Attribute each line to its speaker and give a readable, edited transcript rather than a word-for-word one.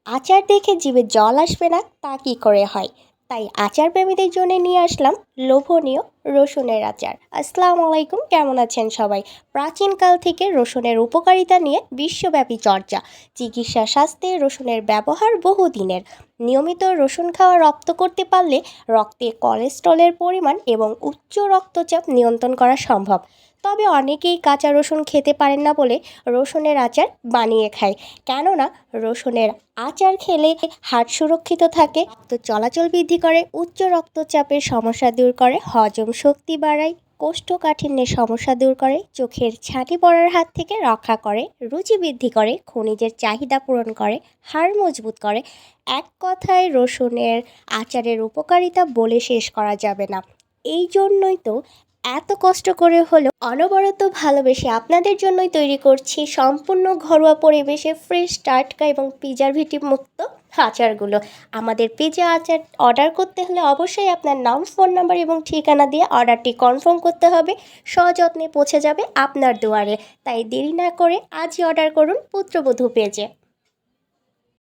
Speaker 1: আচার দেখে জিভে জল আসবে না তা কী করে হয়? তাই আচার প্রেমীদের জন্য নিয়ে আসলাম লোভনীয় রসুনের আচার। আসসালামু আলাইকুম, কেমন আছেন সবাই? প্রাচীনকাল থেকে রসুনের উপকারিতা নিয়ে বিশ্বব্যাপী চর্চা। চিকিৎসা স্বাস্থ্যে রসুনের ব্যবহার বহুদিনের। নিয়মিত রসুন খাওয়া রপ্ত করতে পারলে রক্তে কোলেস্টেরলের পরিমাণ এবং উচ্চ রক্তচাপ নিয়ন্ত্রণ করা সম্ভব। তবে অনেকেই কাঁচা রসুন খেতে পারেন না বলে রসুনের আচার বানিয়ে খায়। কেননা রসুনের আচার খেলে হার্ট সুরক্ষিত থাকে, তো চলাচল বৃদ্ধি করে, উচ্চ রক্তচাপের সমস্যা দূর করে, হজম শক্তি বাড়ায়, কোষ্ঠকাঠিন্যের সমস্যা দূর করে, চোখের ছানি পড়ার হাত থেকে রক্ষা করে, রুচি বৃদ্ধি করে, খনিজের চাহিদা পূরণ করে, হাড় মজবুত করে। এক কথায় রসুনের আচারের উপকারিতা বলে শেষ করা যাবে না। এই জন্যই তো এত কষ্ট করে হলেও অনবরত ভালোবেসে আপনাদের জন্যই তৈরি করছি সম্পূর্ণ ঘরোয়া পরিবেশে ফ্রেশ, টাটকা এবং প্রিজারভেটিভ মুক্ত আচারগুলো। আমাদের পিৎজা আচার অর্ডার করতে হলে অবশ্যই আপনার নাম, ফোন নাম্বার এবং ঠিকানা দিয়ে অর্ডারটি কনফার্ম করতে হবে। সযত্নে পৌঁছে যাবে আপনার দুয়ারে। তাই দেরি না করে আজই অর্ডার করুন পুত্রবধূ পেজে।